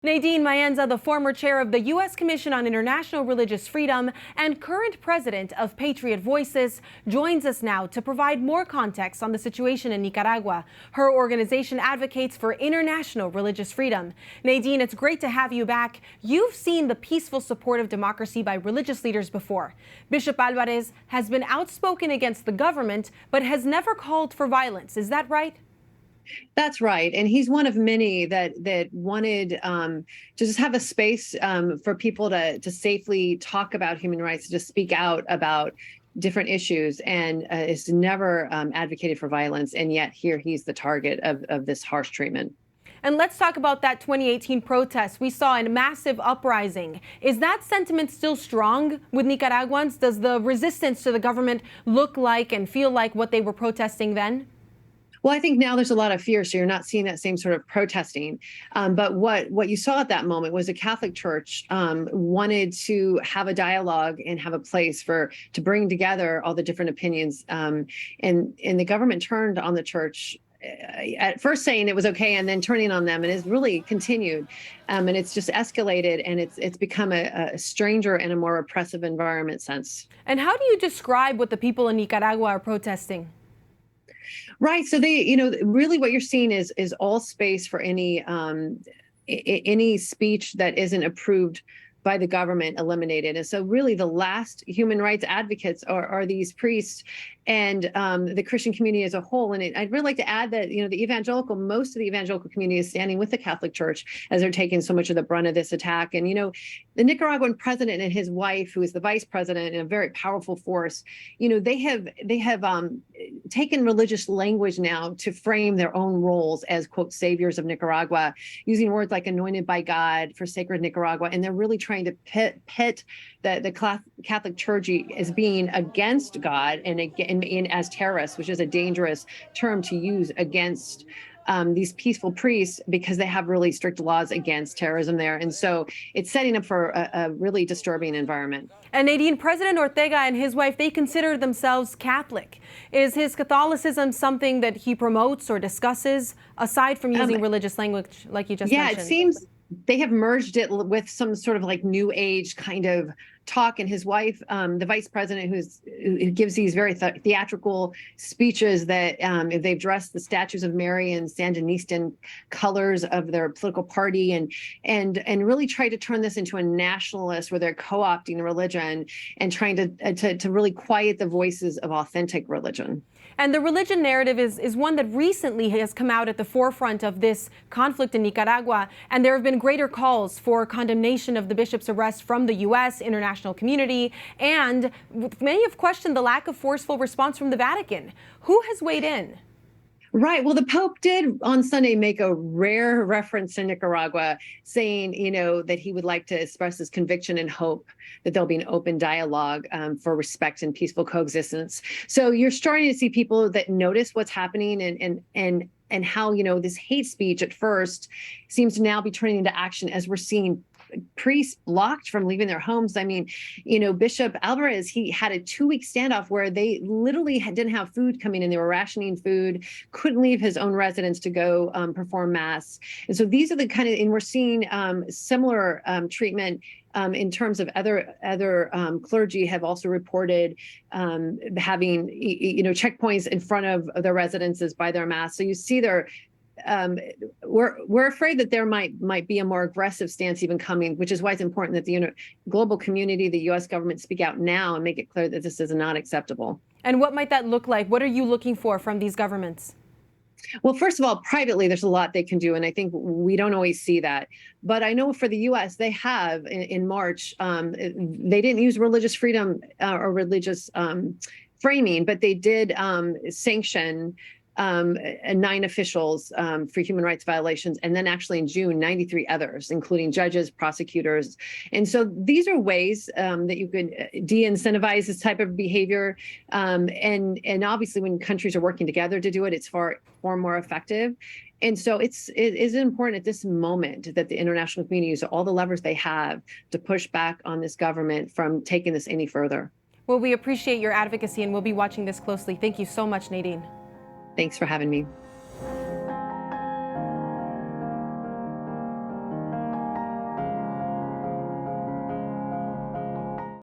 Nadine Maenza, the former chair of the U.S. Commission on International Religious Freedom and current president of Patriot Voices, joins us now to provide more context on the situation in Nicaragua. Her organization advocates for international religious freedom. Nadine, it's great to have you back. You've seen the peaceful support of democracy by religious leaders before. Bishop Álvarez has been outspoken against the government, but has never called for violence. Is that right? That's right. And he's one of many that wanted to just have a space for people to safely talk about human rights, to speak out about different issues, and has never advocated for violence. And yet here he's the target of this harsh treatment. And let's talk about that 2018 protest. We saw a massive uprising. Is that sentiment still strong with Nicaraguans? Does the resistance to the government look like and feel like what they were protesting then? Well, I think now there's a lot of fear, so you're not seeing that same sort of protesting. But what you saw at that moment was the Catholic Church wanted to have a dialogue and have a place to bring together all the different opinions. And the government turned on the church, at first saying it was okay, and then turning on them, and it's really continued. And it's just escalated, and it's become a stranger and a more oppressive environment since. And how do you describe what the people in Nicaragua are protesting? Right. So really what you're seeing is all space for any speech that isn't approved by the government eliminated. And so really the last human rights advocates are these priests and the Christian community as a whole. And I'd really like to add that, most of the evangelical community is standing with the Catholic Church as they're taking so much of the brunt of this attack. And, the Nicaraguan president and his wife, who is the vice president and a very powerful force, they have taken religious language now to frame their own roles as, quote, saviors of Nicaragua, using words like anointed by God for sacred Nicaragua. And they're really trying to pit the Catholic Church as being against God and as terrorists, which is a dangerous term to use against these peaceful priests, because they have really strict laws against terrorism there. And so it's setting up for a really disturbing environment. And Nadine, President Ortega and his wife, they consider themselves Catholic. Is his Catholicism something that he promotes or discusses, aside from using religious language like you just mentioned? Yeah, it seems they have merged it with some sort of like new age kind of talk. And his wife, the vice president, who gives these very theatrical speeches that they've dressed the statues of Mary and Sandinistan colors of their political party, and really try to turn this into a nationalist where they're co-opting religion and trying to really quiet the voices of authentic religion. And the religion narrative is one that recently has come out at the forefront of this conflict in Nicaragua. And there have been greater calls for condemnation of the bishop's arrest from the U.S., international community. And many have questioned the lack of forceful response from the Vatican. Who has weighed in? Right. Well, the Pope did on Sunday make a rare reference to Nicaragua, saying, that he would like to express his conviction and hope that there'll be an open dialogue for respect and peaceful coexistence. So you're starting to see people that notice what's happening and how, this hate speech at first seems to now be turning into action as we're seeing priests blocked from leaving their homes. I mean, Bishop Álvarez, he had a 2-week standoff where they literally didn't have food coming in. They were rationing food, couldn't leave his own residence to go perform mass. And so these are the and we're seeing similar treatment in terms of other clergy have also reported having, checkpoints in front of their residences by their mass. So you see we're afraid that there might be a more aggressive stance even coming, which is why it's important that the global community, the U.S. government, speak out now and make it clear that this is not acceptable. And what might that look like? What are you looking for from these governments? Well, first of all, privately, there's a lot they can do, and I think we don't always see that. But I know for the U.S., they have in March, they didn't use religious freedom or religious framing, but they did sanction 9 officials for human rights violations. And then actually in June, 93 others, including judges, prosecutors. And so these are ways that you could de-incentivize this type of behavior. And obviously when countries are working together to do it, it's far more effective. And so it is important at this moment that the international community use all the levers they have to push back on this government from taking this any further. Well, we appreciate your advocacy, and we'll be watching this closely. Thank you so much, Nadine. Thanks for having me.